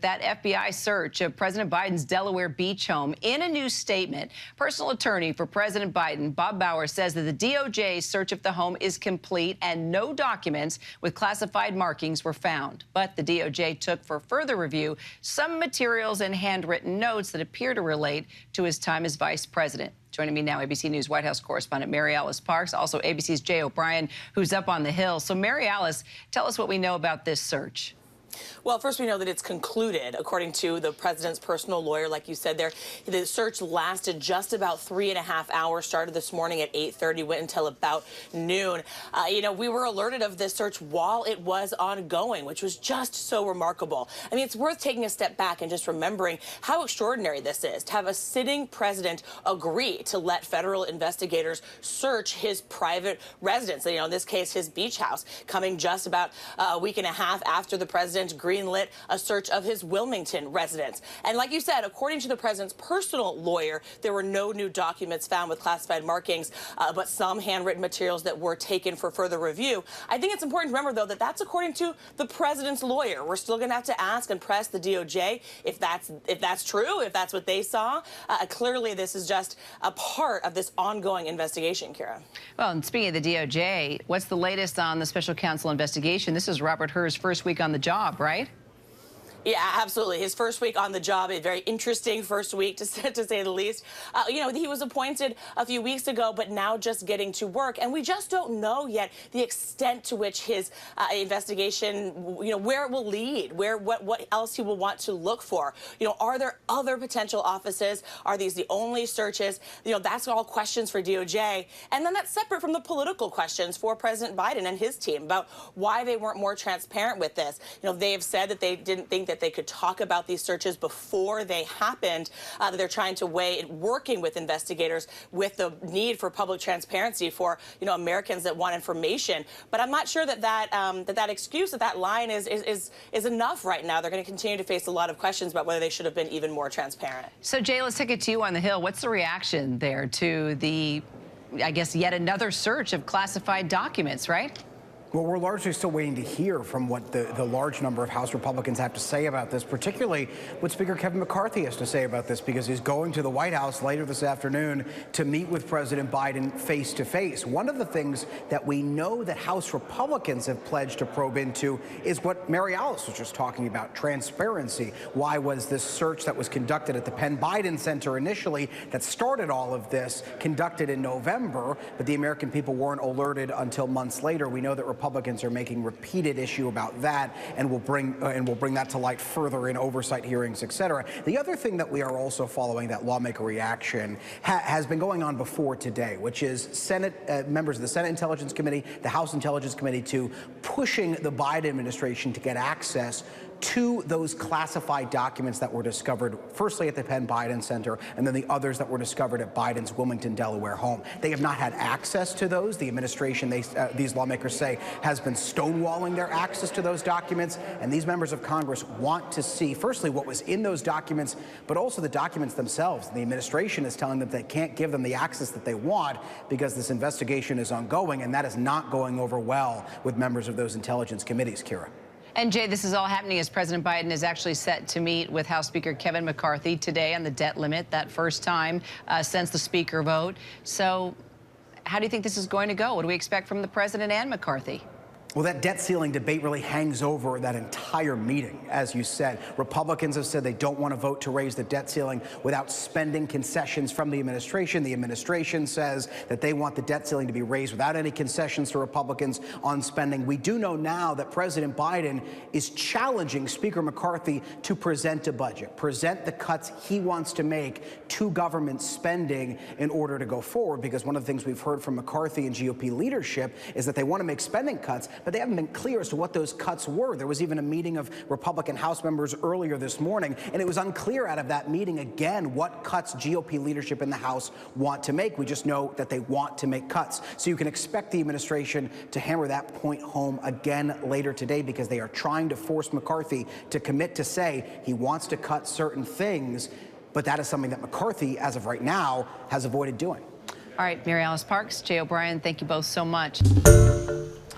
That FBI search of President Biden's Delaware beach home. In a new statement, personal attorney for President Biden, Bob Bauer, says that the DOJ's search of the home is complete and no documents with classified markings were found. But the DOJ took for further review some materials and handwritten notes that appear to relate to his time as vice president. Joining me now, ABC News White House correspondent MaryAlice Parks, also ABC's Jay O'Brien, who's up on the Hill. So, MaryAlice, tell us what we know about this search. Well, first we know that it's concluded, according to the president's personal lawyer. Like you said there, the search lasted just about 3.5 hours, started this morning at 8:30, went until about noon. We were alerted of this search while it was ongoing, which was just so remarkable. I mean, it's worth taking a step back and just remembering how extraordinary this is, to have a sitting president agree to let federal investigators search his private residence, in this case, his beach house, coming just about a week and a half after the president greenlit a search of his Wilmington residence. And like you said, according to the president's personal lawyer, there were no new documents found with classified markings, but some handwritten materials that were taken for further review. I think it's important to remember, though, that that's according to the president's lawyer. We're still going to have to ask and press the DOJ if that's true, if that's what they saw. Clearly, this is just a part of this ongoing investigation, Kira. Well, and speaking of the DOJ, what's the latest on the special counsel investigation? This is Robert Hur's first week on the job, right? Yeah, absolutely. His first week on the job, a very interesting first week, to say the least. He was appointed a few weeks ago, but now just getting to work. And we just don't know yet the extent to which his investigation, where it will lead, what else he will want to look for. Are there other potential offices? Are these the only searches? That's all questions for DOJ. And then that's separate from the political questions for President Biden and his team about why they weren't more transparent with this. They have said that they didn't think that they could talk about these searches before they happened, that they're trying to weigh working with investigators with the need for public transparency for, Americans that want information. But I'm not sure that that excuse, that line is enough right now. They're going to continue to face a lot of questions about whether they should have been even more transparent. So, Jay, let's take it to you on the Hill. What's the reaction there to the, I guess, yet another search of classified documents, right? Well, we're largely still waiting to hear from what the large number of House Republicans have to say about this, particularly what Speaker Kevin McCarthy has to say about this, because he's going to the White House later this afternoon to meet with President Biden face to face. One of the things that we know that House Republicans have pledged to probe into is what MaryAlice was just talking about, transparency. Why was this search that was conducted at the Penn Biden Center initially, that started all of this, conducted in November, but the American people weren't alerted until months later? We know that Republicans are making repeated issue about that, and will bring that to light further in oversight hearings, et cetera. The other thing that we are also following, that lawmaker reaction, has been going on before today, which is members of the Senate Intelligence Committee, the House Intelligence Committee, to pushing the Biden administration to get access to those classified documents that were discovered, firstly at the Penn Biden Center, and then the others that were discovered at Biden's Wilmington, Delaware home. They have not had access to those. The administration, these lawmakers say, has been stonewalling their access to those documents. And these members of Congress want to see, firstly, what was in those documents, but also the documents themselves. The administration is telling them they can't give them the access that they want because this investigation is ongoing, and that is not going over well with members of those intelligence committees, Kira. And, Jay, this is all happening as President Biden is actually set to meet with House Speaker Kevin McCarthy today on the debt limit, that first time since the Speaker vote. So how do you think this is going to go? What do we expect from the president and McCarthy? Well, that debt ceiling debate really hangs over that entire meeting, as you said. Republicans have said they don't want to vote to raise the debt ceiling without spending concessions from the administration. The administration says that they want the debt ceiling to be raised without any concessions to Republicans on spending. We do know now that President Biden is challenging Speaker McCarthy to present a budget, present the cuts he wants to make to government spending in order to go forward, because one of the things we've heard from McCarthy and GOP leadership is that they want to make spending cuts, but they haven't been clear as to what those cuts were. There was even a meeting of Republican House members earlier this morning, and it was unclear out of that meeting, again, what cuts GOP leadership in the House want to make. We just know that they want to make cuts. So you can expect the administration to hammer that point home again later today, because they are trying to force McCarthy to commit to say he wants to cut certain things, but that is something that McCarthy, as of right now, has avoided doing. All right, MaryAlice Parks, Jay O'Brien, thank you both so much.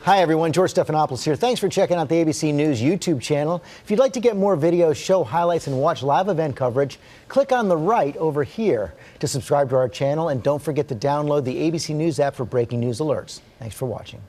Hi, everyone. George Stephanopoulos here. Thanks for checking out the ABC News YouTube channel. If you'd like to get more videos, show highlights, and watch live event coverage, click on the right over here to subscribe to our channel. And don't forget to download the ABC News app for breaking news alerts. Thanks for watching.